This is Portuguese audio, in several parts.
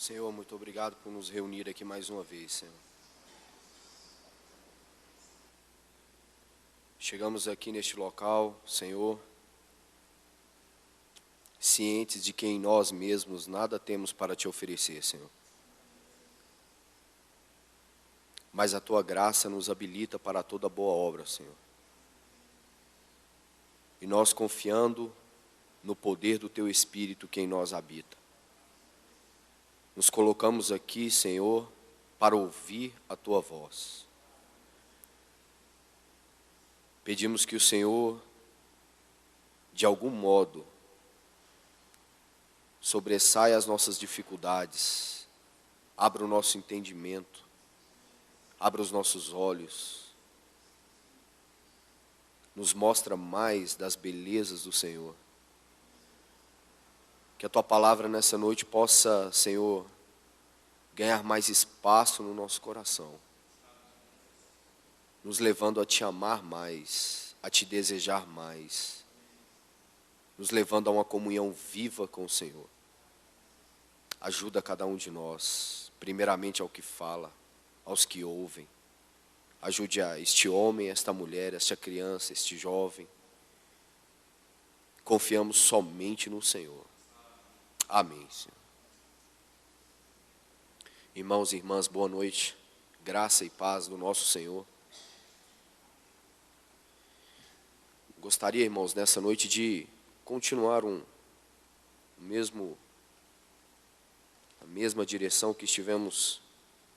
Senhor, muito obrigado por nos reunir aqui mais uma vez, Senhor. Chegamos aqui neste local, Senhor, cientes de que em nós mesmos nada temos para te oferecer, Senhor. Mas a Tua graça nos habilita para toda boa obra, Senhor. E nós confiando no poder do Teu Espírito que em nós habita. Nos colocamos aqui, Senhor, para ouvir a Tua voz. Pedimos que o Senhor, de algum modo, sobressaia as nossas dificuldades, abra o nosso entendimento, abra os nossos olhos, nos mostra mais das belezas do Senhor. Que a Tua palavra nessa noite possa, Senhor, ganhar mais espaço no nosso coração, nos levando a Te amar mais, a Te desejar mais, nos levando a uma comunhão viva com o Senhor. Ajuda cada um de nós, primeiramente ao que fala, aos que ouvem. Ajude a este homem, esta mulher, esta criança, este jovem. Confiamos somente no Senhor. Amém, Senhor. Irmãos e irmãs, boa noite. Graça e paz do nosso Senhor. Gostaria, irmãos, nessa noite de continuar a mesma direção que estivemos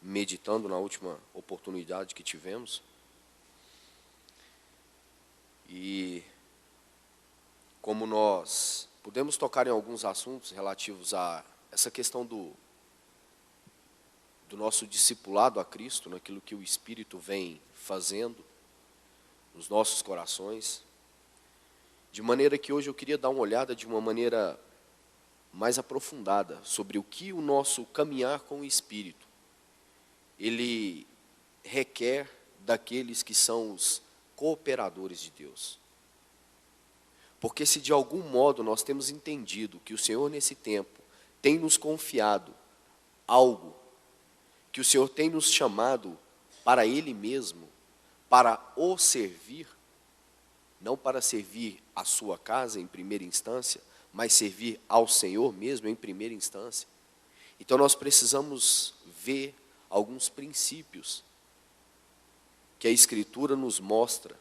meditando na última oportunidade que tivemos. E como nós podemos tocar em alguns assuntos relativos a essa questão do nosso discipulado a Cristo, naquilo que o Espírito vem fazendo nos nossos corações. De maneira que hoje eu queria dar uma olhada de uma maneira mais aprofundada sobre o que o nosso caminhar com o Espírito, ele requer daqueles que são os cooperadores de Deus. Porque se de algum modo nós temos entendido que o Senhor nesse tempo tem nos confiado algo, que o Senhor tem nos chamado para Ele mesmo, para o servir, não para servir a sua casa em primeira instância, mas servir ao Senhor mesmo em primeira instância. Então nós precisamos ver alguns princípios que a Escritura nos mostra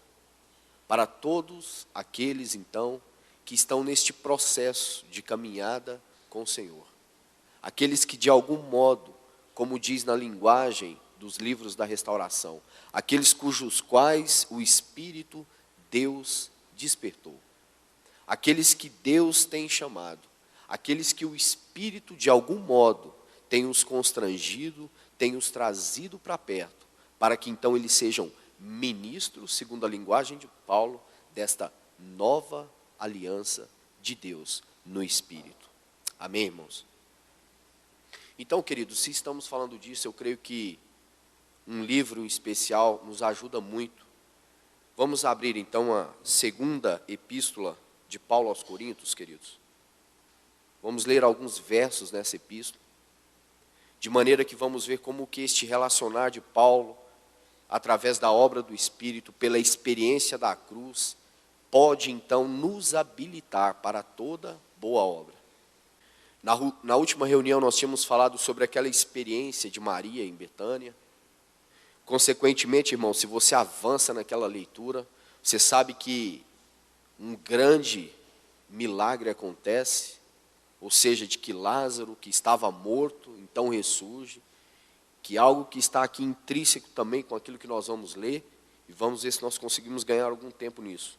para todos aqueles então que estão neste processo de caminhada com o Senhor. Aqueles que de algum modo, como diz na linguagem dos livros da restauração, aqueles cujos quais o Espírito Deus despertou. Aqueles que Deus tem chamado, aqueles que o Espírito de algum modo tem os constrangido, tem os trazido para perto, para que então eles sejam ministros, segundo a linguagem de Paulo, desta nova aliança de Deus no Espírito. Amém, irmãos? Então, queridos, se estamos falando disso, eu creio que um livro em especial nos ajuda muito. Vamos abrir então a segunda epístola de Paulo aos Coríntios, queridos. Vamos ler alguns versos nessa epístola, de maneira que vamos ver como que este relacionar de Paulo, através da obra do Espírito, pela experiência da cruz, pode então nos habilitar para toda boa obra. Na última reunião nós tínhamos falado sobre aquela experiência de Maria em Betânia. Consequentemente, irmão, se você avança naquela leitura, você sabe que um grande milagre acontece, ou seja, de que Lázaro, que estava morto, então ressurge, que algo que está aqui intrínseco também com aquilo que nós vamos ler, e vamos ver se nós conseguimos ganhar algum tempo nisso.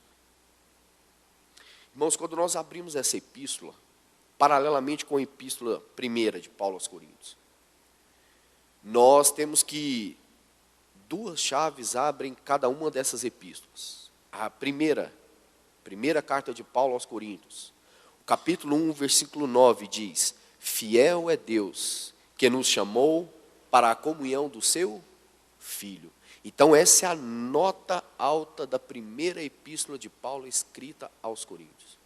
Irmãos, quando nós abrimos essa epístola, paralelamente com a epístola primeira de Paulo aos Coríntios, nós temos que duas chaves abrem cada uma dessas epístolas. A primeira carta de Paulo aos Coríntios, o capítulo 1, versículo 9 diz: fiel é Deus, que nos chamou para a comunhão do seu Filho. Então essa é a nota alta da primeira epístola de Paulo escrita aos Coríntios.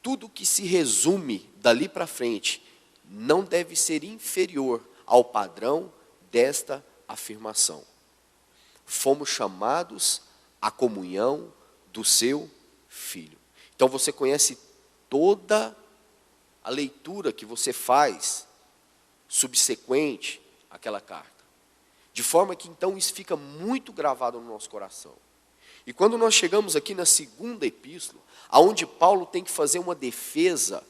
Tudo que se resume dali para frente, não deve ser inferior ao padrão desta afirmação. Fomos chamados à comunhão do seu Filho. Então você conhece toda a leitura que você faz subsequente àquela carta. De forma que então isso fica muito gravado no nosso coração. E quando nós chegamos aqui na segunda epístola, aonde Paulo tem que fazer uma defesa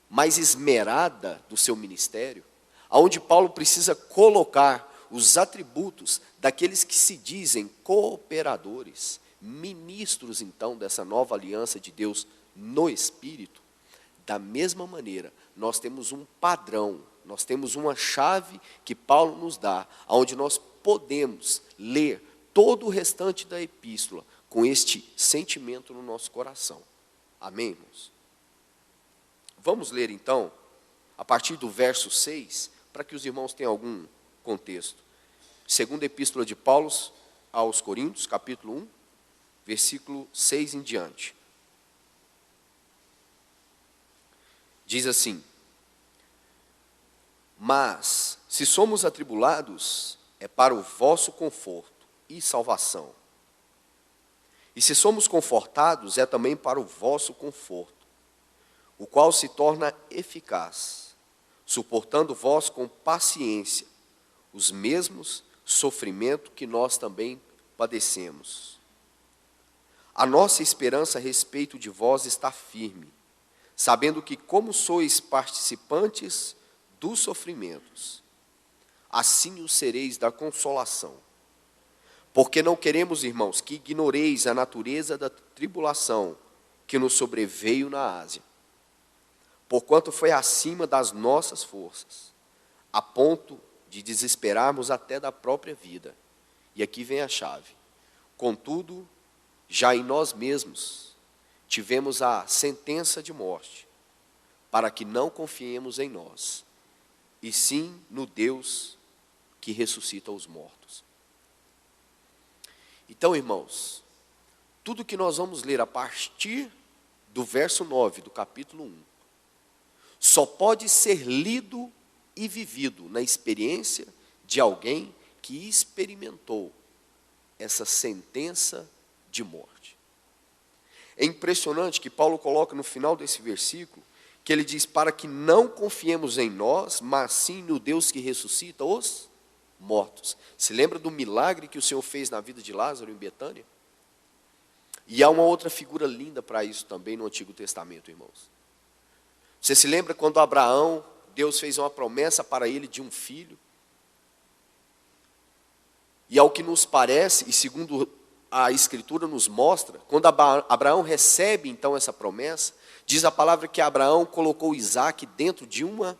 mais esmerada do seu ministério, aonde Paulo precisa colocar os atributos daqueles que se dizem cooperadores, ministros então dessa nova aliança de Deus no Espírito, da mesma maneira, nós temos um padrão, nós temos uma chave que Paulo nos dá, onde nós podemos ler todo o restante da epístola com este sentimento no nosso coração. Amém, irmãos? Vamos ler então, a partir do verso 6, para que os irmãos tenham algum contexto. Segunda epístola de Paulo aos Coríntios, capítulo 1, versículo 6 em diante. Diz assim: mas, se somos atribulados, é para o vosso conforto e salvação. E se somos confortados, é também para o vosso conforto, o qual se torna eficaz, suportando vós com paciência os mesmos sofrimentos que nós também padecemos. A nossa esperança a respeito de vós está firme, sabendo que, como sois participantes dos sofrimentos, assim o sereis da consolação. Porque não queremos, irmãos, que ignoreis a natureza da tribulação que nos sobreveio na Ásia, porquanto foi acima das nossas forças, a ponto de desesperarmos até da própria vida. E aqui vem a chave. Contudo, já em nós mesmos tivemos a sentença de morte, para que não confiemos em nós, e sim no Deus que ressuscita os mortos. Então, irmãos, tudo que nós vamos ler a partir do verso 9 do capítulo 1, só pode ser lido e vivido na experiência de alguém que experimentou essa sentença de morte. É impressionante que Paulo coloca no final desse versículo, que ele diz, para que não confiemos em nós, mas sim no Deus que ressuscita os mortos. Se lembra do milagre que o Senhor fez na vida de Lázaro em Betânia? E há uma outra figura linda para isso também no Antigo Testamento, irmãos. Você se lembra quando Abraão, Deus fez uma promessa para ele de um filho? E ao que nos parece, e segundo a Escritura nos mostra, quando Abraão recebe então essa promessa, diz a palavra que Abraão colocou Isaac dentro de uma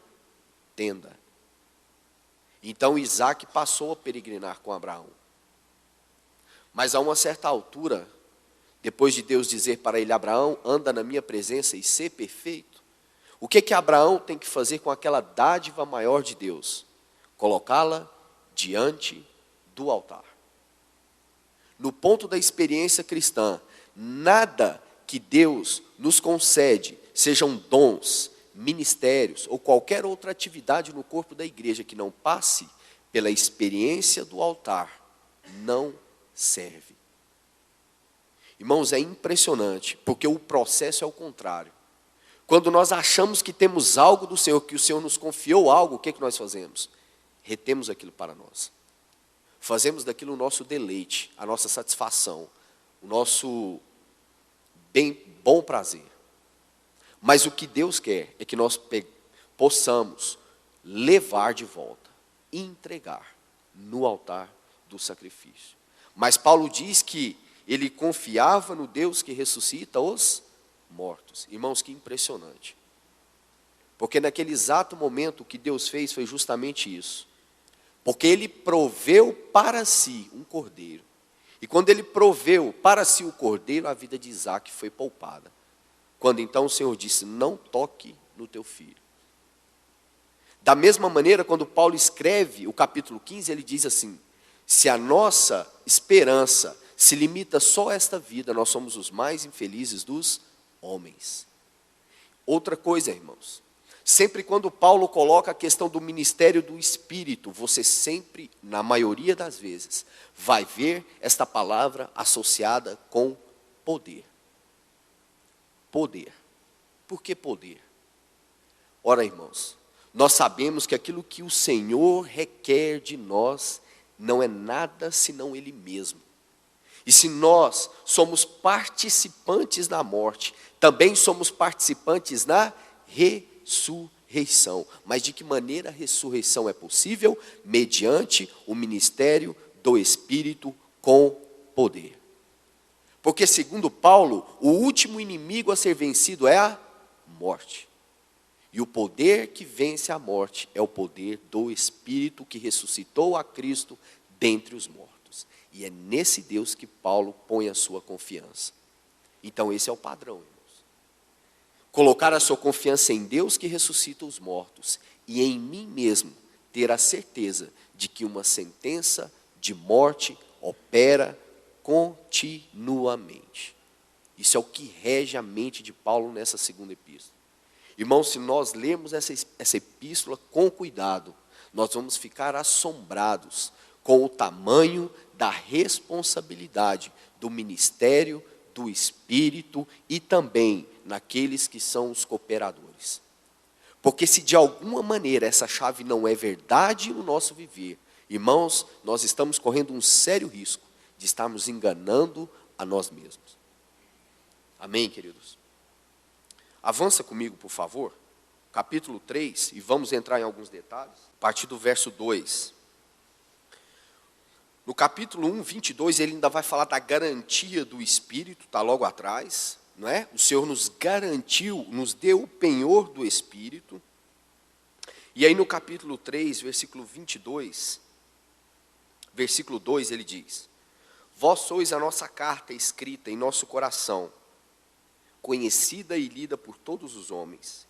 tenda. Então Isaac passou a peregrinar com Abraão. Mas a uma certa altura, depois de Deus dizer para ele, Abraão, anda na minha presença e ser perfeito, o que Abraão tem que fazer com aquela dádiva maior de Deus? Colocá-la diante do altar. No ponto da experiência cristã, nada que Deus nos concede, sejam dons, ministérios ou qualquer outra atividade no corpo da igreja que não passe pela experiência do altar, não serve. Irmãos, é impressionante, porque o processo é o contrário. Quando nós achamos que temos algo do Senhor, que o Senhor nos confiou algo, o que nós fazemos? Retemos aquilo para nós. Fazemos daquilo o nosso deleite, a nossa satisfação, o nosso bom prazer. Mas o que Deus quer é que nós possamos levar de volta, entregar no altar do sacrifício. Mas Paulo diz que ele confiava no Deus que ressuscita os mortos. Irmãos, que impressionante. Porque naquele exato momento o que Deus fez foi justamente isso. Porque ele proveu para si um cordeiro. E quando ele proveu para si o cordeiro, a vida de Isaac foi poupada. Quando então o Senhor disse, não toque no teu filho. Da mesma maneira, quando Paulo escreve o capítulo 15, ele diz assim, se a nossa esperança se limita só a esta vida, nós somos os mais infelizes dos homens. Outra coisa, irmãos, Sempre quando Paulo coloca a questão do ministério do Espírito, você sempre, na maioria das vezes, vai ver esta palavra associada com poder. Poder. Por que poder? Ora, irmãos, nós sabemos que aquilo que o Senhor requer de nós não é nada senão Ele mesmo. E se nós somos participantes na morte, também somos participantes na ressurreição. Mas de que maneira a ressurreição é possível? Mediante o ministério do Espírito com poder. Porque, segundo Paulo, o último inimigo a ser vencido é a morte. E o poder que vence a morte é o poder do Espírito que ressuscitou a Cristo dentre os mortos. E é nesse Deus que Paulo põe a sua confiança. Então esse é o padrão, irmãos. Colocar a sua confiança em Deus que ressuscita os mortos e em mim mesmo ter a certeza de que uma sentença de morte opera continuamente. Isso é o que rege a mente de Paulo nessa segunda epístola. Irmãos, se nós lermos essa epístola com cuidado, nós vamos ficar assombrados com o tamanho da responsabilidade do ministério do Espírito e também naqueles que são os cooperadores. Porque se de alguma maneira essa chave não é verdade no nosso viver, irmãos, nós estamos correndo um sério risco de estarmos enganando a nós mesmos. Amém, queridos? Avança comigo, por favor, capítulo 3, e vamos entrar em alguns detalhes, a partir do verso 2. No capítulo 1, 22, ele ainda vai falar da garantia do Espírito, está logo atrás, não é? O Senhor nos garantiu, nos deu o penhor do Espírito. E aí no capítulo 3, versículo 22, versículo 2, ele diz: Vós sois a nossa carta escrita em nosso coração, conhecida e lida por todos os homens,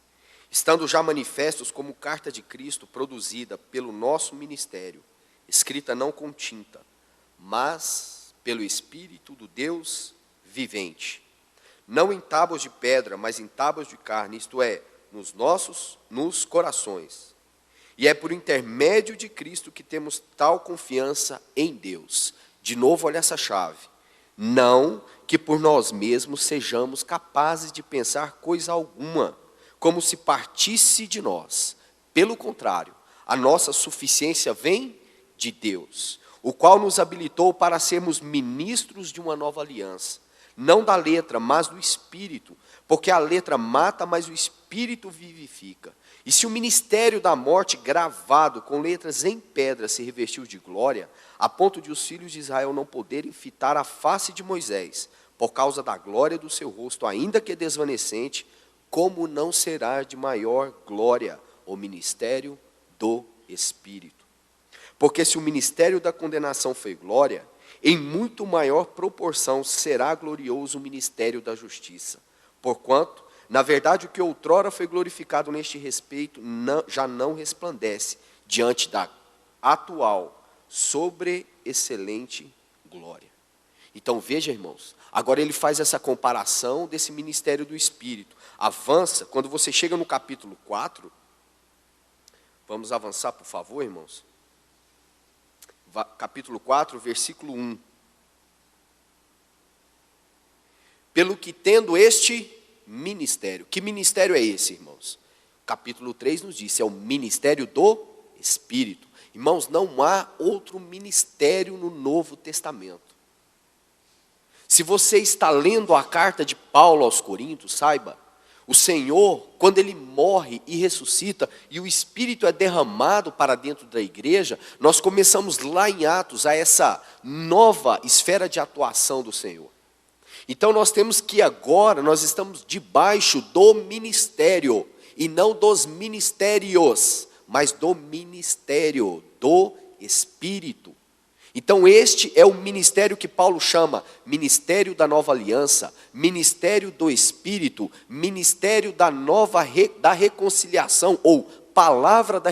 estando já manifestos como carta de Cristo, produzida pelo nosso ministério, escrita não com tinta, mas pelo Espírito do Deus vivente, não em tábuas de pedra, mas em tábuas de carne, isto é, nos corações. E é por intermédio de Cristo que temos tal confiança em Deus. De novo, olha essa chave. Não que por nós mesmos sejamos capazes de pensar coisa alguma, como se partisse de nós. Pelo contrário, a nossa suficiência vem de Deus, o qual nos habilitou para sermos ministros de uma nova aliança, não da letra, mas do Espírito, porque a letra mata, mas o Espírito vivifica. E se o ministério da morte gravado com letras em pedra se revestiu de glória, a ponto de os filhos de Israel não poderem fitar a face de Moisés, por causa da glória do seu rosto, ainda que desvanecente, como não será de maior glória o ministério do Espírito? Porque se o ministério da condenação foi glória, em muito maior proporção será glorioso o ministério da justiça. Porquanto, na verdade, o que outrora foi glorificado neste respeito já não resplandece diante da atual sobreexcelente glória. Então veja, irmãos, agora ele faz essa comparação desse ministério do Espírito. Avança, quando você chega no capítulo 4, vamos avançar, por favor, irmãos. Capítulo 4, versículo 1. Pelo que tendo este ministério. Que ministério é esse, irmãos? Capítulo 3 nos diz, é o ministério do Espírito. Irmãos, não há outro ministério no Novo Testamento. Se você está lendo a carta de Paulo aos Coríntios, saiba, o Senhor, quando Ele morre e ressuscita, e o Espírito é derramado para dentro da igreja, nós começamos lá em Atos a essa nova esfera de atuação do Senhor. Então nós temos que agora, nós estamos debaixo do ministério, e não dos ministérios, mas do ministério do Espírito. Então este é o ministério que Paulo chama ministério da nova aliança, ministério do Espírito, ministério da reconciliação, ou palavra da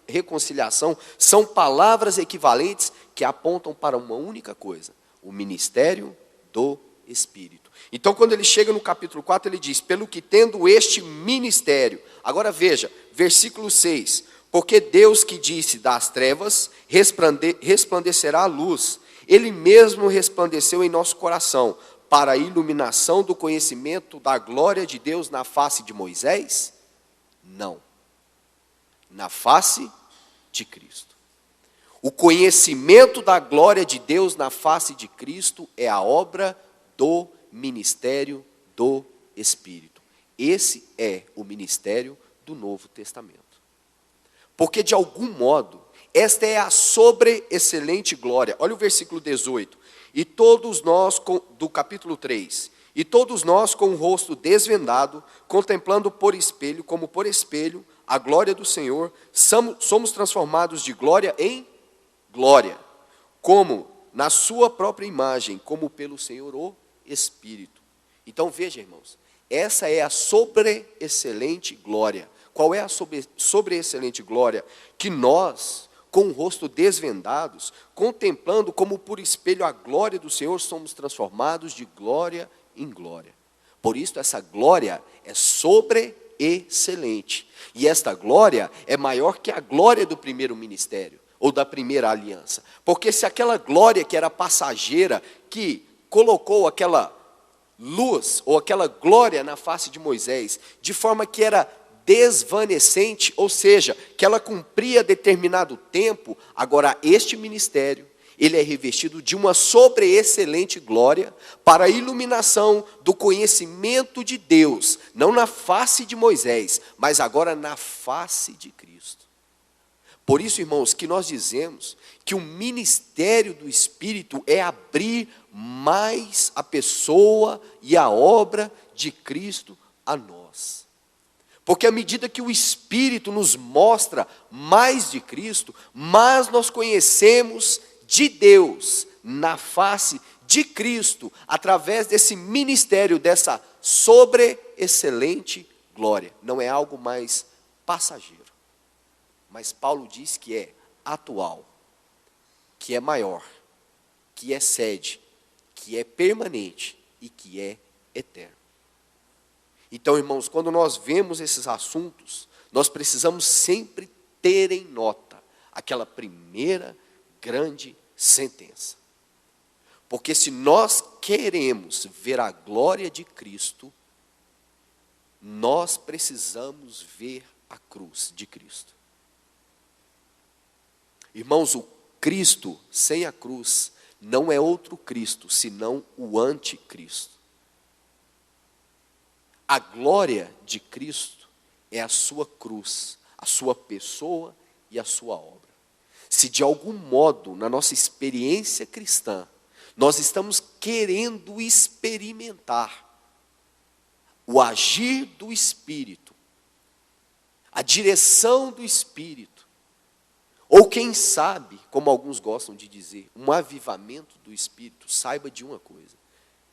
reconciliação. São palavras equivalentes que apontam para uma única coisa: o ministério do Espírito. Então, quando ele chega no capítulo 4, ele diz: pelo que tendo este ministério. Agora veja, versículo 6. Porque Deus que disse das trevas resplandecerá a luz, Ele mesmo resplandeceu em nosso coração, para a iluminação do conhecimento da glória de Deus na face de Moisés? Não. Na face de Cristo. O conhecimento da glória de Deus na face de Cristo é a obra do ministério do Espírito. Esse é o ministério do Novo Testamento. Porque de algum modo, esta é a sobreexcelente glória. Olha o versículo 18. E todos nós, do capítulo 3, e todos nós com o rosto desvendado, contemplando por espelho, como por espelho, a glória do Senhor, somos transformados de glória em glória, como na sua própria imagem, como pelo Senhor o Espírito. Então veja, irmãos, essa é a sobreexcelente glória. Qual é a sobreexcelente glória? Que nós, com o rosto desvendados, contemplando como por espelho a glória do Senhor, somos transformados de glória em glória. Por isso essa glória é sobreexcelente. E esta glória é maior que a glória do primeiro ministério, ou da primeira aliança. Porque se aquela glória que era passageira, que colocou aquela luz, ou aquela glória na face de Moisés, de forma que era desvanecente, ou seja, que ela cumpria determinado tempo, agora este ministério, ele é revestido de uma sobreexcelente glória para a iluminação do conhecimento de Deus, não na face de Moisés, mas agora na face de Cristo. Por isso, irmãos, que nós dizemos que o ministério do Espírito é abrir mais a pessoa e a obra de Cristo a nós. Porque à medida que o Espírito nos mostra mais de Cristo, mais nós conhecemos de Deus na face de Cristo, através desse ministério, dessa sobreexcelente glória. Não é algo mais passageiro, mas Paulo diz que é atual, que é maior, que excede, que é permanente e que é eterno. Então, irmãos, quando nós vemos esses assuntos, nós precisamos sempre ter em nota aquela primeira grande sentença. Porque se nós queremos ver a glória de Cristo, nós precisamos ver a cruz de Cristo. Irmãos, o Cristo sem a cruz não é outro Cristo, senão o anticristo. A glória de Cristo é a sua cruz, a sua pessoa e a sua obra. Se de algum modo, na nossa experiência cristã, nós estamos querendo experimentar o agir do Espírito, a direção do Espírito, ou quem sabe, como alguns gostam de dizer, um avivamento do Espírito, saiba de uma coisa: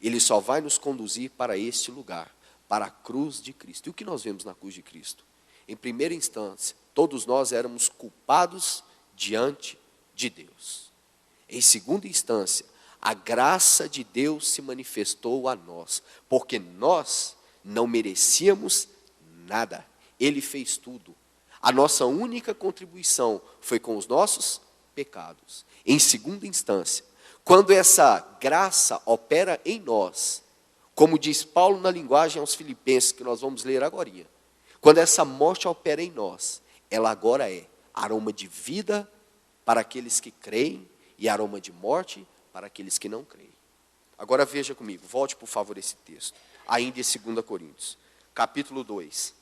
ele só vai nos conduzir para este lugar, para a cruz de Cristo. E o que nós vemos na cruz de Cristo? Em primeira instância, todos nós éramos culpados diante de Deus. Em segunda instância, a graça de Deus se manifestou a nós, porque nós não merecíamos nada. Ele fez tudo. A nossa única contribuição foi com os nossos pecados. Em segunda instância, quando essa graça opera em nós, como diz Paulo na linguagem aos Filipenses, que nós vamos ler agora, quando essa morte opera em nós, ela agora é aroma de vida para aqueles que creem e aroma de morte para aqueles que não creem. Agora veja comigo, volte por favor esse texto, ainda em 2 Coríntios, capítulo 2,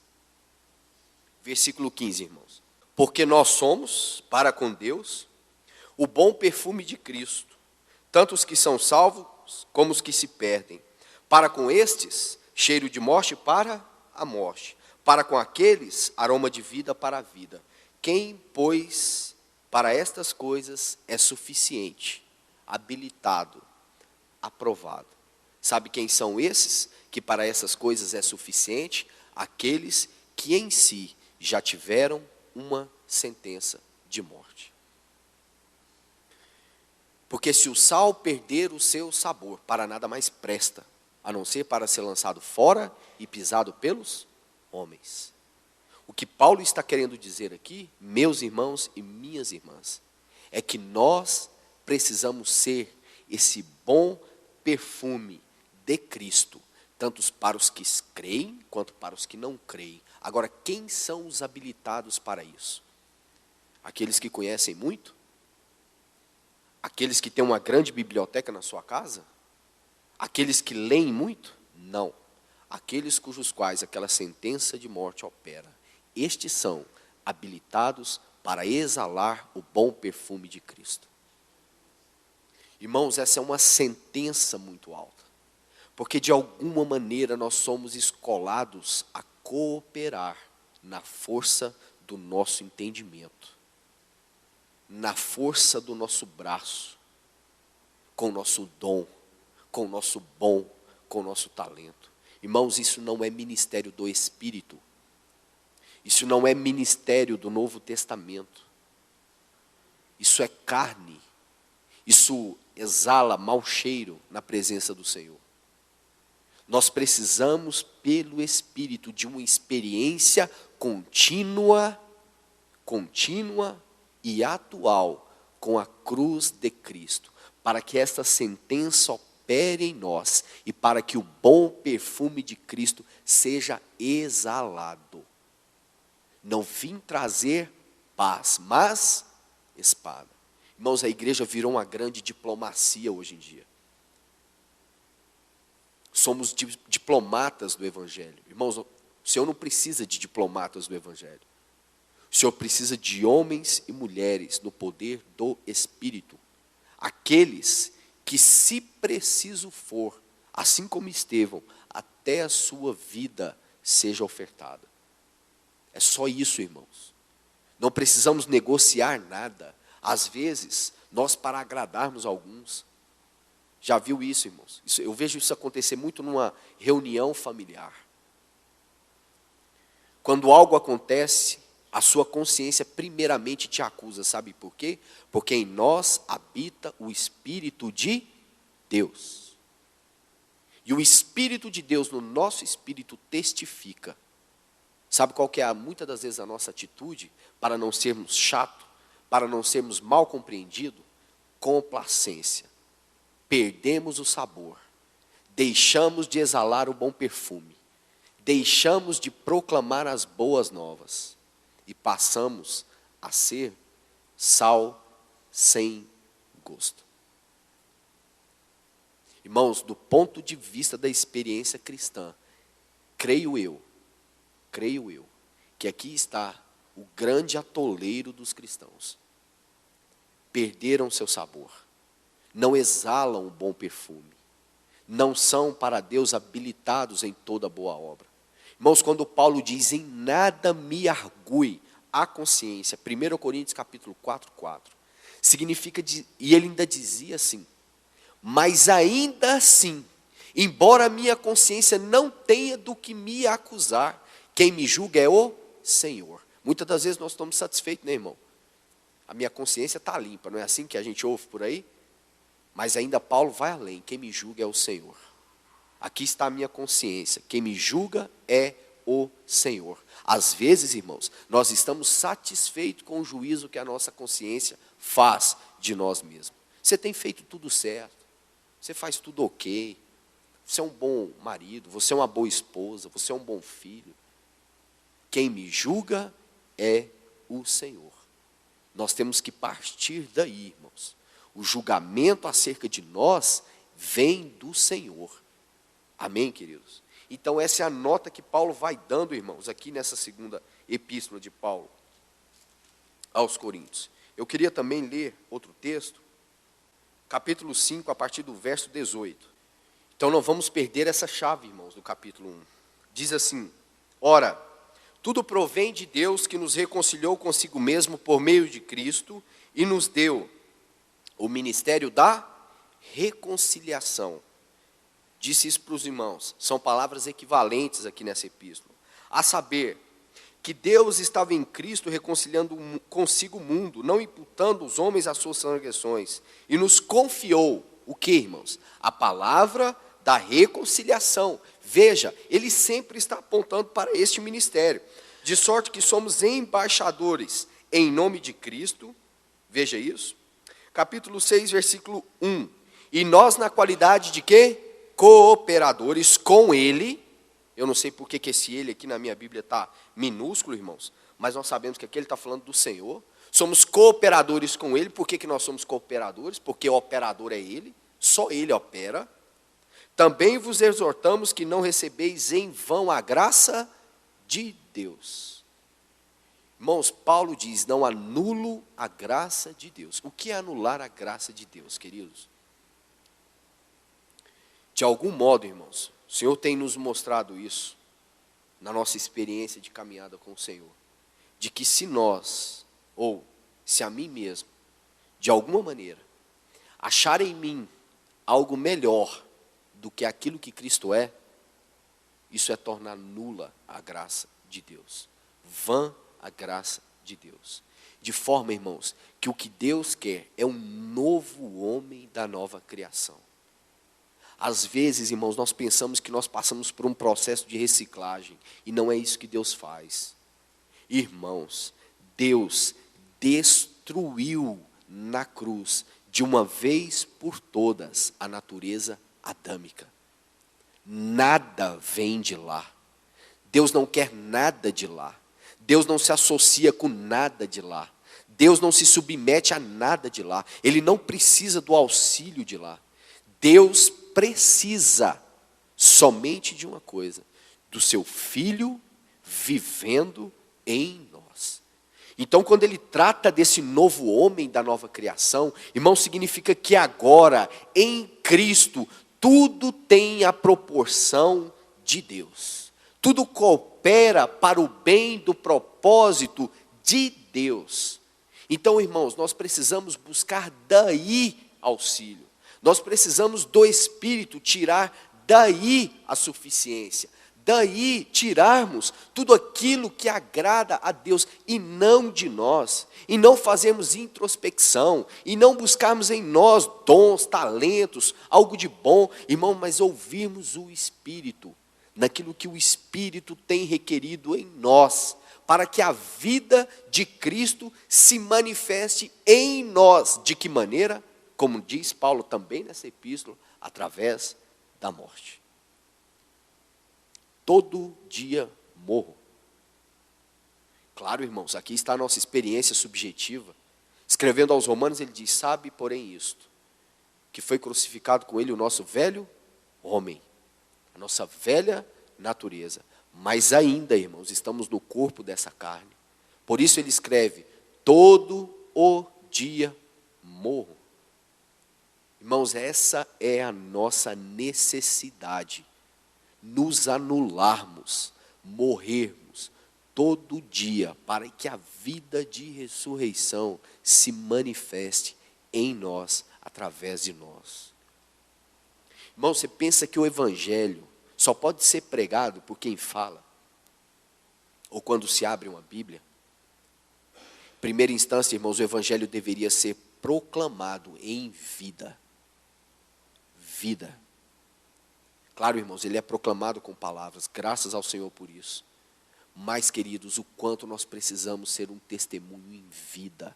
versículo 15, irmãos. Porque nós somos, para com Deus, o bom perfume de Cristo, tanto os que são salvos como os que se perdem. Para com estes, cheiro de morte para a morte. Para com aqueles, aroma de vida para a vida. Quem, pois, para estas coisas é suficiente, habilitado, aprovado. Sabe quem são esses que para essas coisas é suficiente? Aqueles que em si já tiveram uma sentença de morte. Porque se o sal perder o seu sabor, para nada mais presta, a não ser para ser lançado fora e pisado pelos homens. O que Paulo está querendo dizer aqui, meus irmãos e minhas irmãs, é que nós precisamos ser esse bom perfume de Cristo, tanto para os que creem quanto para os que não creem. Agora, quem são os habilitados para isso? Aqueles que conhecem muito? Aqueles que têm uma grande biblioteca na sua casa? Aqueles que leem muito? Não. Aqueles cujos quais aquela sentença de morte opera. Estes são habilitados para exalar o bom perfume de Cristo. Irmãos, essa é uma sentença muito alta, porque de alguma maneira nós somos escolados a cooperar na força do nosso entendimento, na força do nosso braço, com o nosso dom, com o nosso bom, com o nosso talento. Irmãos, isso não é ministério do Espírito. Isso não é ministério do Novo Testamento. Isso é carne. Isso exala mau cheiro na presença do Senhor. Nós precisamos, pelo Espírito, de uma experiência contínua e atual com a cruz de Cristo, para que esta sentença opere em nós e para que o bom perfume de Cristo seja exalado. Não vim trazer paz, mas espada. Irmãos, a igreja virou uma grande diplomacia hoje em dia. Somos diplomatas do Evangelho. Irmãos, o Senhor não precisa de diplomatas do Evangelho. O Senhor precisa de homens e mulheres no poder do Espírito. Aqueles que, se preciso for, assim como Estevão, até a sua vida seja ofertada. É só isso, irmãos. Não precisamos negociar nada. Às vezes, nós para agradarmos alguns. Já viu isso, irmãos? Eu vejo isso acontecer muito numa reunião familiar. Quando algo acontece, a sua consciência primeiramente te acusa. Sabe por quê? Porque em nós habita o Espírito de Deus. E o Espírito de Deus no nosso espírito testifica. Sabe qual que é muitas das vezes a nossa atitude para não sermos chatos, para não sermos mal compreendidos? Complacência. Perdemos o sabor. Deixamos de exalar o bom perfume. Deixamos de proclamar as boas novas. E passamos a ser sal sem gosto. Irmãos, do ponto de vista da experiência cristã, creio eu, que aqui está o grande atoleiro dos cristãos. Perderam seu sabor, não exalam um bom perfume, não são para Deus habilitados em toda boa obra. Irmãos, quando Paulo diz, em nada me argue a consciência, 1 Coríntios capítulo 4, significa, e ele ainda dizia assim, mas ainda assim, embora a minha consciência não tenha do que me acusar, quem me julga é o Senhor. Muitas das vezes nós estamos satisfeitos, né, irmão? A minha consciência está limpa, não é assim que a gente ouve por aí? Mas ainda Paulo vai além, quem me julga é o Senhor. Aqui está a minha consciência, quem me julga é o Senhor. Às vezes, irmãos, nós estamos satisfeitos com o juízo que a nossa consciência faz de nós mesmos. Você tem feito tudo certo, você faz tudo ok, você é um bom marido, você é uma boa esposa, você é um bom filho. Quem me julga é o Senhor. Nós temos que partir daí, irmãos. O julgamento acerca de nós vem do Senhor. Amém, queridos? Então essa é a nota que Paulo vai dando, irmãos, aqui nessa segunda epístola de Paulo aos Coríntios. Eu queria também ler outro texto, capítulo 5, a partir do verso 18. Então não vamos perder essa chave, irmãos, do capítulo 1. Diz assim, ora, tudo provém de Deus que nos reconciliou consigo mesmo por meio de Cristo e nos deu o ministério da reconciliação. Disse isso para os irmãos, são palavras equivalentes aqui nessa epístola. A saber, que Deus estava em Cristo reconciliando consigo o mundo, não imputando os homens as suas transgressões, e nos confiou, o que, irmãos? A palavra da reconciliação. Veja, ele sempre está apontando para este ministério. De sorte que somos embaixadores em nome de Cristo. Veja isso. Capítulo 6, versículo 1. E nós na qualidade de quê? Cooperadores com ele. Eu não sei por que esse ele aqui na minha Bíblia está minúsculo, irmãos. Mas nós sabemos que aqui ele está falando do Senhor. Somos cooperadores com ele. Por que nós somos cooperadores? Porque o operador é ele. Só ele opera. Também vos exortamos que não recebeis em vão a graça de Deus. Irmãos, Paulo diz, não anulo a graça de Deus. O que é anular a graça de Deus, queridos? De algum modo, irmãos, o Senhor tem nos mostrado isso na nossa experiência de caminhada com o Senhor. De que se nós, ou se a mim mesmo, de alguma maneira, achar em mim algo melhor do que aquilo que Cristo é, isso é tornar nula a graça de Deus. Vã a graça de Deus. De forma, irmãos, que o que Deus quer é um novo homem da nova criação. Às vezes, irmãos, nós pensamos que nós passamos por um processo de reciclagem, e não é isso que Deus faz. Irmãos, Deus destruiu na cruz, de uma vez por todas, a natureza adâmica. Nada vem de lá. Deus não quer nada de lá. Deus não se associa com nada de lá. Deus não se submete a nada de lá. Ele não precisa do auxílio de lá. Deus precisa somente de uma coisa: do seu Filho vivendo em nós. Então, quando ele trata desse novo homem da nova criação, irmão, significa que agora, em Cristo, tudo tem a proporção de Deus. Tudo coopera para o bem do propósito de Deus. Então, irmãos, nós precisamos buscar daí auxílio. Nós precisamos do Espírito tirar daí a suficiência. Daí tirarmos tudo aquilo que agrada a Deus e não de nós. E não fazermos introspecção. E não buscarmos em nós dons, talentos, algo de bom. Irmão, mas ouvirmos o Espírito. Naquilo que o Espírito tem requerido em nós. Para que a vida de Cristo se manifeste em nós. De que maneira? Como diz Paulo também nessa epístola, através da morte. Todo dia morro. Claro, irmãos, aqui está a nossa experiência subjetiva. Escrevendo aos Romanos, ele diz, sabe, porém, isto, que foi crucificado com ele o nosso velho homem, a nossa velha natureza. Mas ainda, irmãos, estamos no corpo dessa carne. Por isso ele escreve, todo o dia morro. Irmãos, essa é a nossa necessidade. Nos anularmos, morrermos todo dia, para que a vida de ressurreição se manifeste em nós, através de nós. Irmão, você pensa que o Evangelho só pode ser pregado por quem fala? Ou quando se abre uma Bíblia? Em primeira instância, irmãos, o Evangelho deveria ser proclamado em vida. Vida. Claro, irmãos, ele é proclamado com palavras, graças ao Senhor por isso. Mas, queridos, o quanto nós precisamos ser um testemunho em vida.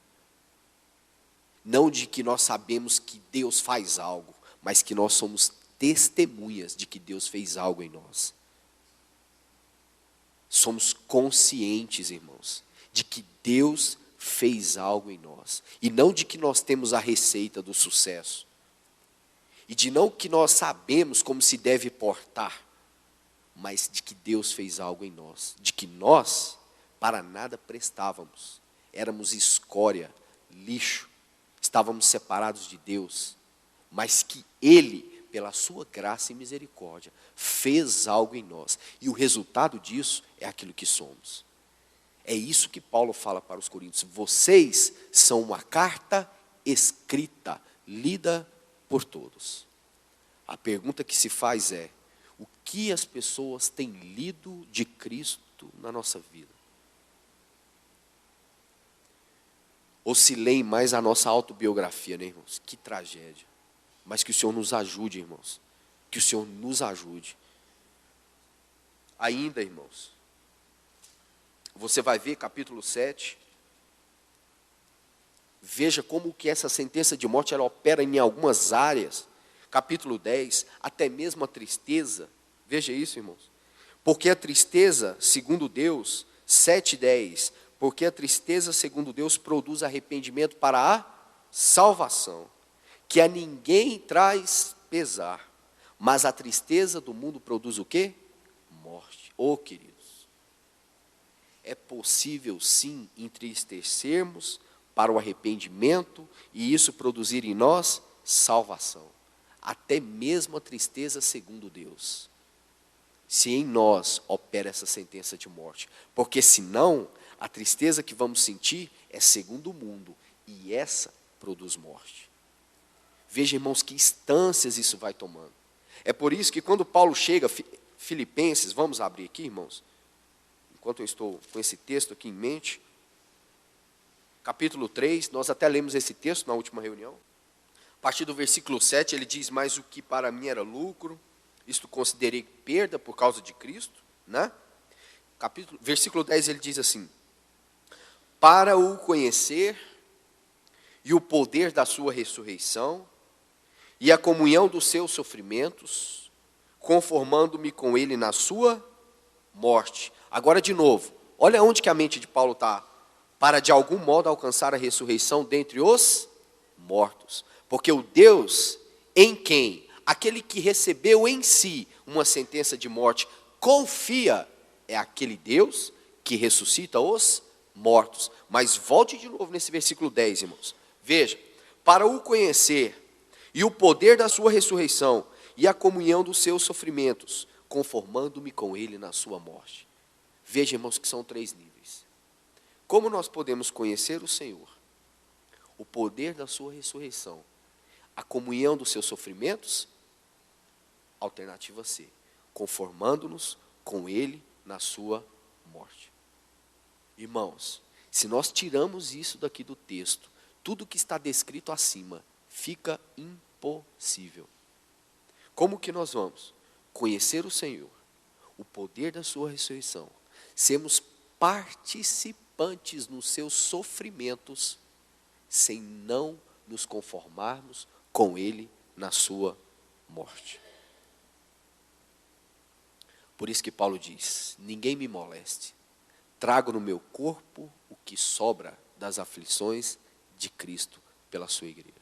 Não de que nós sabemos que Deus faz algo, mas que nós somos testemunhas de que Deus fez algo em nós. Somos conscientes, irmãos, de que Deus fez algo em nós. E não de que nós temos a receita do sucesso. E de não que nós sabemos como se deve portar, mas de que Deus fez algo em nós. De que nós, para nada prestávamos. Éramos escória, lixo. Estávamos separados de Deus. Mas que Ele, pela sua graça e misericórdia, fez algo em nós. E o resultado disso é aquilo que somos. É isso que Paulo fala para os coríntios. Vocês são uma carta escrita, lida por todos. A pergunta que se faz é, o que as pessoas têm lido de Cristo na nossa vida? Ou se leem mais a nossa autobiografia, né, irmãos? Que tragédia. Mas que o Senhor nos ajude, irmãos, Que o Senhor nos ajude. Ainda, irmãos, você vai ver capítulo 7. Veja como que essa sentença de morte ela opera em algumas áreas. Capítulo 10, até mesmo a tristeza. Veja isso, irmãos. Porque a tristeza, segundo Deus, 7:10, porque a tristeza, segundo Deus, produz arrependimento para a salvação, que a ninguém traz pesar, mas a tristeza do mundo produz o quê? Morte. Oh, queridos, é possível sim entristecermos para o arrependimento e isso produzir em nós salvação. Até mesmo a tristeza segundo Deus. Se em nós opera essa sentença de morte. Porque senão, a tristeza que vamos sentir é segundo o mundo. E essa produz morte. Veja, irmãos, que instâncias isso vai tomando. É por isso que quando Paulo chega, Filipenses, vamos abrir aqui, irmãos. Enquanto eu estou com esse texto aqui em mente. Capítulo 3, nós até lemos esse texto na última reunião. A partir do versículo 7, ele diz, mas o que para mim era lucro, isto considerei perda por causa de Cristo, né? Versículo 10, ele diz assim, para o conhecer e o poder da sua ressurreição e a comunhão dos seus sofrimentos, conformando-me com ele na sua morte. Agora de novo, olha onde que a mente de Paulo está, para de algum modo alcançar a ressurreição dentre os mortos. Porque o Deus em quem aquele que recebeu em si uma sentença de morte confia é aquele Deus que ressuscita os mortos. Mas volte de novo nesse versículo 10, irmãos. Veja, para o conhecer e o poder da sua ressurreição e a comunhão dos seus sofrimentos, conformando-me com ele na sua morte. Veja, irmãos, que são 3 níveis. Como nós podemos conhecer o Senhor? O poder da sua ressurreição. A comunhão dos seus sofrimentos? Alternativa C. Conformando-nos com ele na sua morte. Irmãos, se nós tiramos isso daqui do texto, tudo que está descrito acima fica impossível. Como que nós vamos conhecer o Senhor, o poder da sua ressurreição, sermos participantes nos seus sofrimentos, sem não nos conformarmos com ele na sua morte? Por isso que Paulo diz, ninguém me moleste, trago no meu corpo o que sobra das aflições de Cristo pela sua igreja.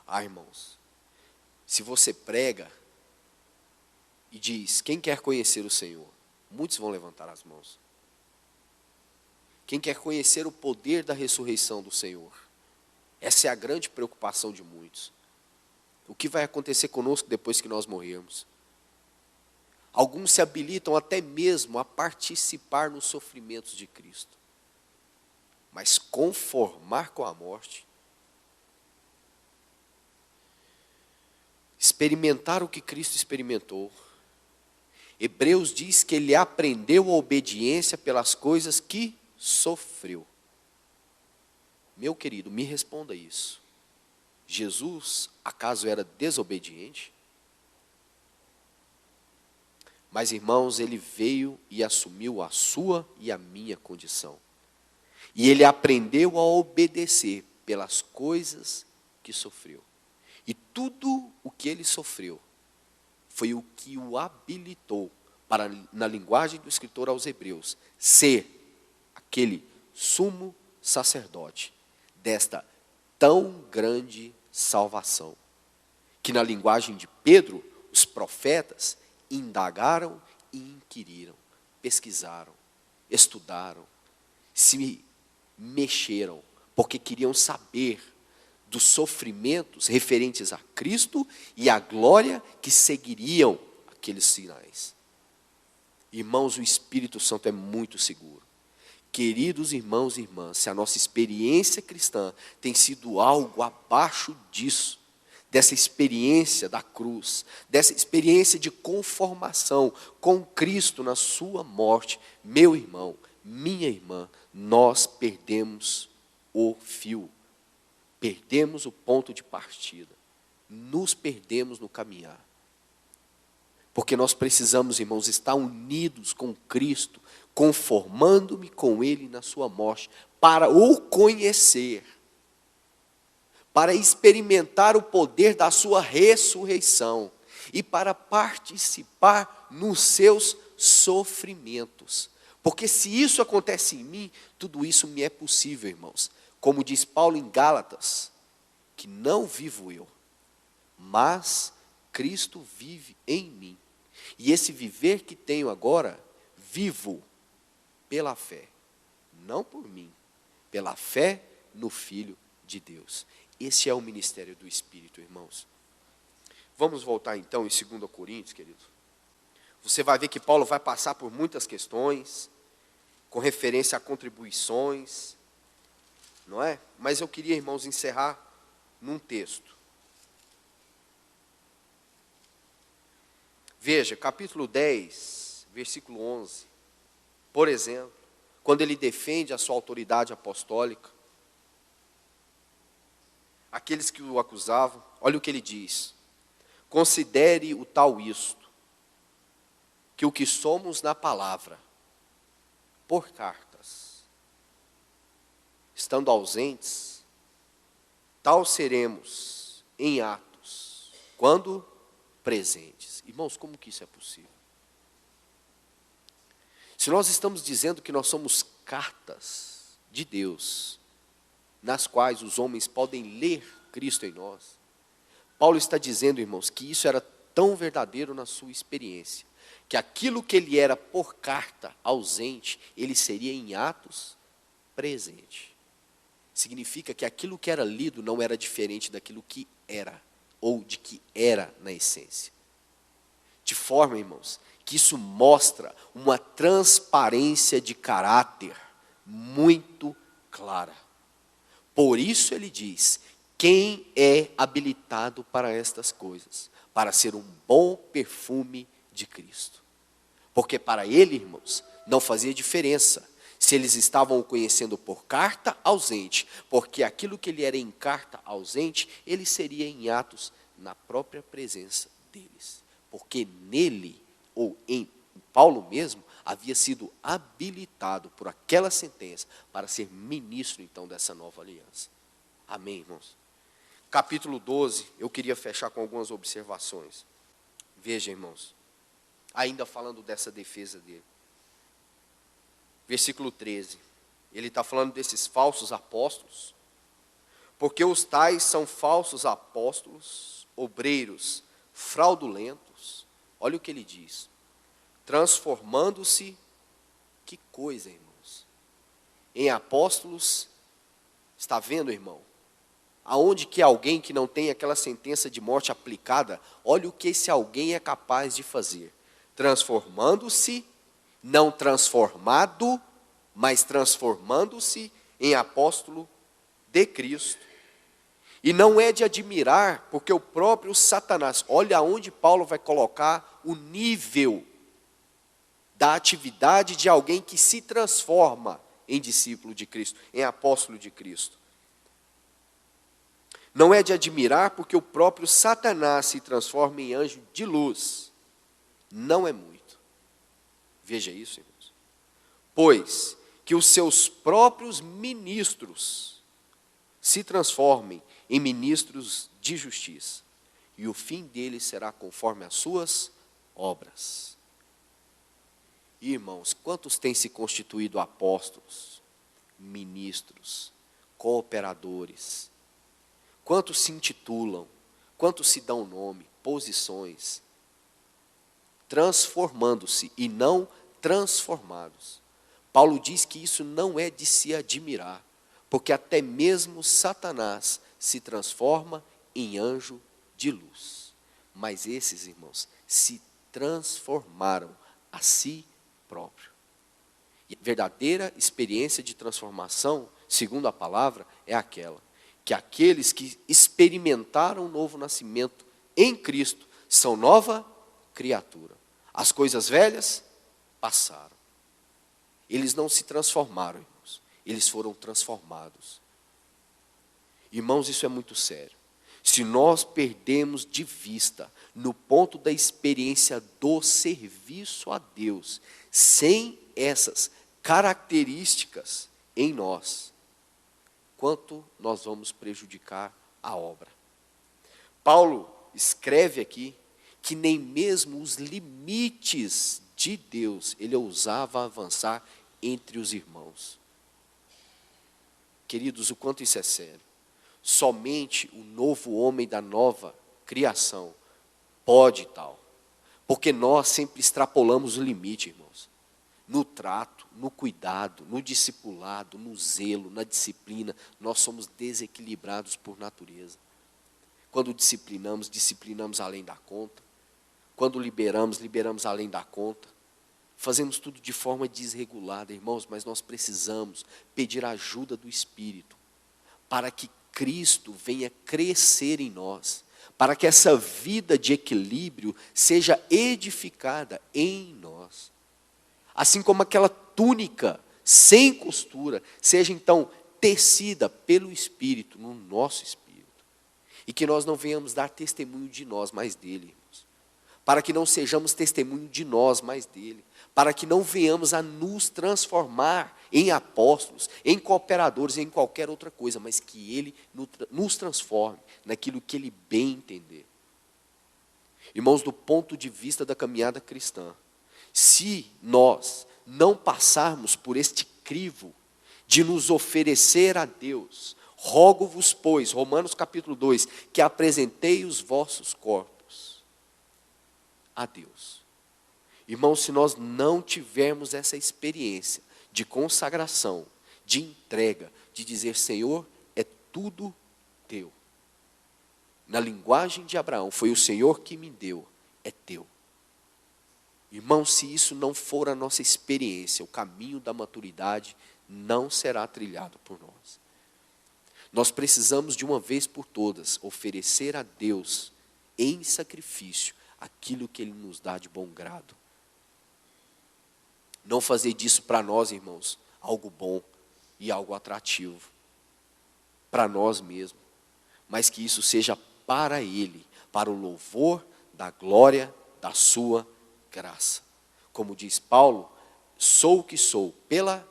Ah, irmãos, se você prega e diz, quem quer conhecer o Senhor? Muitos vão levantar as mãos. Quem quer conhecer o poder da ressurreição do Senhor? Essa é a grande preocupação de muitos. O que vai acontecer conosco depois que nós morrermos? Alguns se habilitam até mesmo a participar nos sofrimentos de Cristo. Mas conformar com a morte, experimentar o que Cristo experimentou. Hebreus diz que ele aprendeu a obediência pelas coisas que sofreu. Meu querido, me responda isso. Jesus, acaso era desobediente? Mas, irmãos, ele veio e assumiu a sua e a minha condição. E ele aprendeu a obedecer pelas coisas que sofreu. E tudo o que ele sofreu foi o que o habilitou para, na linguagem do escritor aos Hebreus, ser aquele sumo sacerdote desta tão grande salvação. Que na linguagem de Pedro, os profetas indagaram e inquiriram, pesquisaram, estudaram, se mexeram, porque queriam saber dos sofrimentos referentes a Cristo e a glória que seguiriam aqueles sinais. Irmãos, o Espírito Santo é muito seguro. Queridos irmãos e irmãs, se a nossa experiência cristã tem sido algo abaixo disso, dessa experiência da cruz, dessa experiência de conformação com Cristo na sua morte, meu irmão, minha irmã, nós perdemos o fio, perdemos o ponto de partida. nos perdemos no caminhar. Porque nós precisamos, irmãos, estar unidos com Cristo, conformando-me com Ele na sua morte, para o conhecer, para experimentar o poder da sua ressurreição e para participar nos seus sofrimentos. Porque se isso acontece em mim, tudo isso me é possível, irmãos. Como diz Paulo em Gálatas, que não vivo eu, mas Cristo vive em mim. E esse viver que tenho agora, vivo pela fé, não por mim, pela fé no Filho de Deus. Esse é o ministério do Espírito, irmãos. Vamos voltar então em 2 Coríntios, querido. Você vai ver que Paulo vai passar por muitas questões, com referência a contribuições, não é? Mas eu queria, irmãos, encerrar num texto. Veja, capítulo 10, versículo 11. Por exemplo, quando ele defende a sua autoridade apostólica, aqueles que o acusavam, olha o que ele diz: considere o tal isto, que o que somos na palavra, por cartas, estando ausentes, tal seremos em atos, quando presentes. Irmãos, como que isso é possível? Se nós estamos dizendo que nós somos cartas de Deus, nas quais os homens podem ler Cristo em nós, Paulo está dizendo, irmãos, que isso era tão verdadeiro na sua experiência, que aquilo que ele era por carta ausente, ele seria em atos presente. Significa que aquilo que era lido não era diferente daquilo que era, ou de que era na essência. De forma, irmãos, que isso mostra uma transparência de caráter muito clara. Por isso ele diz: quem é habilitado para estas coisas? Para ser um bom perfume de Cristo. Porque para ele, irmãos, não fazia diferença se eles estavam o conhecendo por carta ausente, porque aquilo que ele era em carta ausente, ele seria em atos na própria presença deles. Porque nele, ou em Paulo mesmo, havia sido habilitado por aquela sentença para ser ministro então dessa nova aliança. Amém, irmãos? Capítulo 12, eu queria fechar com algumas observações. Veja, irmãos, ainda falando dessa defesa dele. Versículo 13, ele está falando desses falsos apóstolos, porque os tais são falsos apóstolos, obreiros fraudulentos. Olha o que ele diz: transformando-se, que coisa, irmãos, em apóstolos. Está vendo, irmão? Aonde que alguém que não tem aquela sentença de morte aplicada, olha o que esse alguém é capaz de fazer. Transformando-se, não transformado, mas transformando-se em apóstolo de Cristo. E não é de admirar, porque o próprio Satanás, olha aonde Paulo vai colocar o nível da atividade de alguém que se transforma em discípulo de Cristo, em apóstolo de Cristo. Não é de admirar, porque o próprio Satanás se transforma em anjo de luz. Não é muito. Veja isso, irmãos. Pois que os seus próprios ministros se transformem em ministros de justiça, e o fim deles será conforme as suas obras. Irmãos, quantos têm se constituído apóstolos, ministros, cooperadores? Quantos se intitulam? Quantos se dão nome, posições? Transformando-se e não transformados. Paulo diz que isso não é de se admirar, porque até mesmo Satanás se transforma em anjo de luz. Mas esses, irmãos, se transformaram a si próprio. E a verdadeira experiência de transformação, segundo a palavra, é aquela que aqueles que experimentaram o novo nascimento em Cristo são nova criatura. As coisas velhas passaram. Eles não se transformaram, irmãos. Eles foram transformados. Irmãos, isso é muito sério. se nós perdemos de vista no ponto da experiência do serviço a Deus, sem essas características em nós, quanto nós vamos prejudicar a obra. Paulo escreve aqui que nem mesmo os limites de Deus ele ousava avançar entre os irmãos. Queridos, o quanto isso é sério. Somente o novo homem da nova criação pode tal. Porque nós sempre extrapolamos o limite, irmãos. No trato, no cuidado, no discipulado, no zelo, na disciplina, nós somos desequilibrados por natureza. Quando disciplinamos, disciplinamos além da conta. Quando liberamos, liberamos além da conta. Fazemos tudo de forma desregulada, irmãos, mas nós precisamos pedir a ajuda do Espírito para que Cristo venha crescer em nós, para que essa vida de equilíbrio seja edificada em nós. Assim como aquela túnica sem costura seja então tecida pelo Espírito no nosso espírito. E que nós não venhamos dar testemunho de nós, mas dele, irmãos. Para que não sejamos testemunho de nós, mas dele. Para que não venhamos a nos transformar em apóstolos, em cooperadores, em qualquer outra coisa, mas que ele nos transforme naquilo que ele bem entender. Irmãos, do ponto de vista da caminhada cristã, se nós não passarmos por este crivo de nos oferecer a Deus, rogo-vos, pois, Romanos capítulo 2, que apresentei os vossos corpos a Deus. Irmãos, se nós não tivermos essa experiência de consagração, de entrega, de dizer, Senhor, é tudo teu. Na linguagem de Abraão, foi o Senhor que me deu, é teu. Irmãos, se isso não for a nossa experiência, o caminho da maturidade não será trilhado por nós. Nós precisamos de uma vez por todas oferecer a Deus em sacrifício aquilo que Ele nos dá de bom grado. Não fazer disso para nós, irmãos, algo bom e algo atrativo. Para nós mesmos. Mas que isso seja para Ele, para o louvor da glória da sua graça. Como diz Paulo, sou o que sou, pela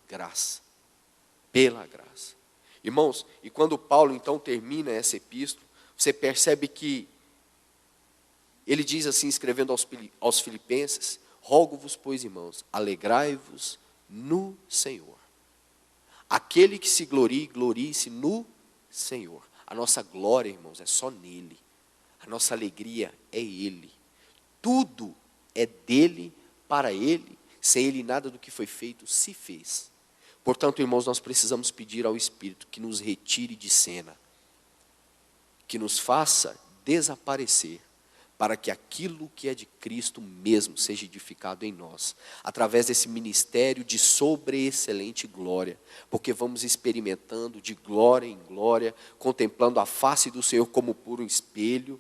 graça. Pela graça. Irmãos, e quando Paulo então termina essa epístola, você percebe que ele diz assim, escrevendo aos Filipenses, rogo-vos, pois, irmãos, alegrai-vos no Senhor. Aquele que se glorie, glorie-se no Senhor. A nossa glória, irmãos, é só nele. A nossa alegria é Ele. Tudo é dele, para Ele. Sem Ele nada do que foi feito se fez. Portanto, irmãos, nós precisamos pedir ao Espírito que nos retire de cena. Que nos faça desaparecer. Para que aquilo que é de Cristo mesmo seja edificado em nós, através desse ministério de sobreexcelente glória, porque vamos experimentando de glória em glória, contemplando a face do Senhor como por um espelho,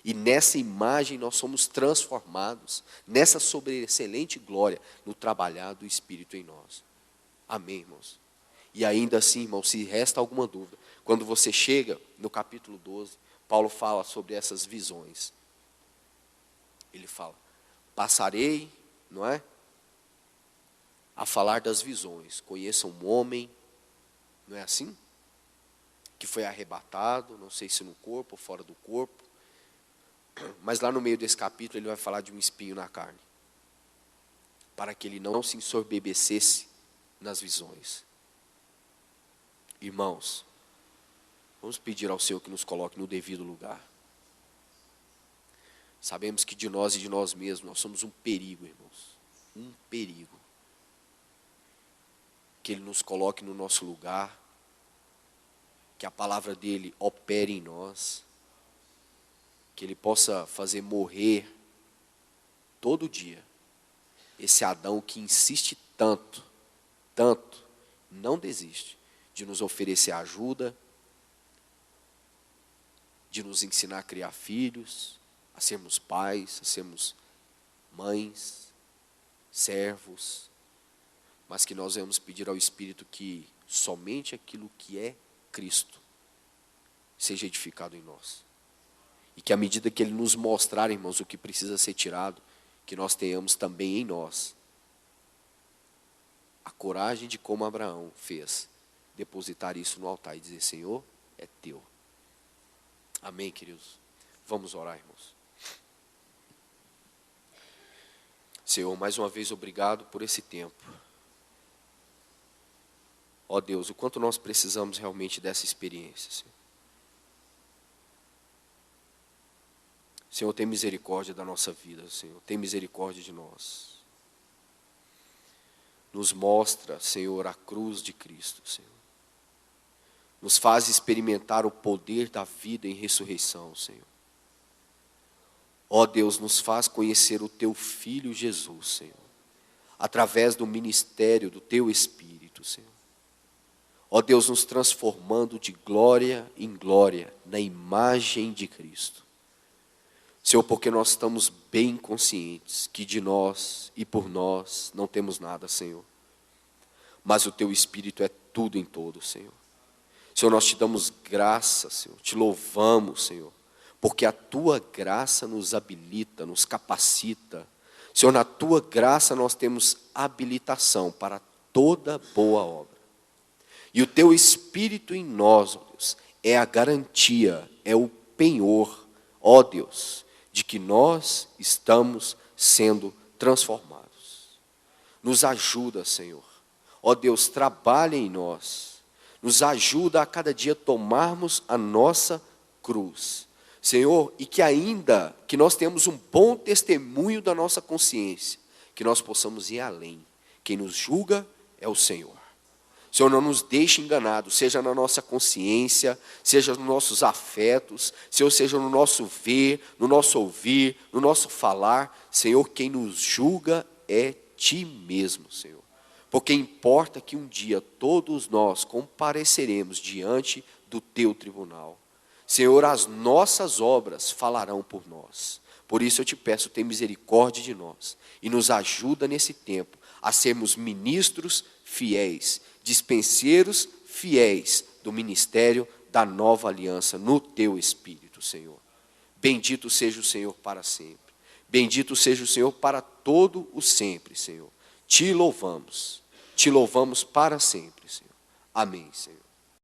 e nessa imagem nós somos transformados, nessa sobreexcelente glória, no trabalhar do Espírito em nós. Amém, irmãos? E ainda assim, irmãos, se resta alguma dúvida, quando você chega no capítulo 12, Paulo fala sobre essas visões. Ele fala, passarei, não é? A falar das visões. Conheça um homem, não é assim? Que foi arrebatado, não sei se no corpo ou fora do corpo. Mas lá no meio desse capítulo ele vai falar de um espinho na carne. Para que ele não se ensoberbecesse nas visões. Irmãos, vamos pedir ao Senhor que nos coloque no devido lugar. Sabemos que de nós e de nós mesmos, nós somos um perigo, irmãos. Um perigo. Que Ele nos coloque no nosso lugar. Que a palavra dEle opere em nós. Que Ele possa fazer morrer todo dia esse Adão que insiste tanto, não desiste de nos oferecer ajuda, de nos ensinar a criar filhos, a sermos pais, a sermos mães, servos, mas que nós vamos pedir ao Espírito que somente aquilo que é Cristo seja edificado em nós. E que à medida que Ele nos mostrar, irmãos, o que precisa ser tirado, que nós tenhamos também em nós a coragem de, como Abraão fez, depositar isso no altar e dizer: Senhor, é teu. Amém, queridos? Vamos orar, irmãos. Senhor, mais uma vez, obrigado por esse tempo. Ó Deus, o quanto nós precisamos realmente dessa experiência, Senhor. Senhor, tem misericórdia da nossa vida, Senhor. Tem misericórdia de nós. Nos mostra, Senhor, a cruz de Cristo, Senhor. Nos faz experimentar o poder da vida em ressurreição, Senhor. Ó Deus, nos faz conhecer o Teu Filho Jesus, Senhor. Através do ministério do Teu Espírito, Senhor. Ó Deus, nos transformando de glória em glória na imagem de Cristo. Senhor, porque nós estamos bem conscientes que de nós e por nós não temos nada, Senhor. Mas o Teu Espírito é tudo em todo, Senhor. Senhor, nós Te damos graça, Senhor. Te louvamos, Senhor. Porque a Tua graça nos habilita, nos capacita. Senhor, na Tua graça nós temos habilitação para toda boa obra. E o Teu Espírito em nós, ó Deus, é a garantia, é o penhor, ó Deus, de que nós estamos sendo transformados. Nos ajuda, Senhor. Ó Deus, trabalha em nós. Nos ajuda a cada dia tomarmos a nossa cruz. Senhor, e que ainda que nós tenhamos um bom testemunho da nossa consciência, que nós possamos ir além. Quem nos julga é o Senhor. Senhor, não nos deixe enganados, seja na nossa consciência, seja nos nossos afetos, Senhor, seja no nosso ver, no nosso ouvir, no nosso falar. Senhor, quem nos julga é Ti mesmo, Senhor. Porque importa que um dia todos nós compareceremos diante do Teu tribunal. Senhor, as nossas obras falarão por nós. Por isso eu Te peço, tem misericórdia de nós e nos ajuda nesse tempo a sermos ministros fiéis, dispenseiros fiéis do ministério da nova aliança no Teu Espírito, Senhor. Bendito seja o Senhor para sempre. Bendito seja o Senhor para todo o sempre, Senhor. Te louvamos para sempre, Senhor. Amém, Senhor.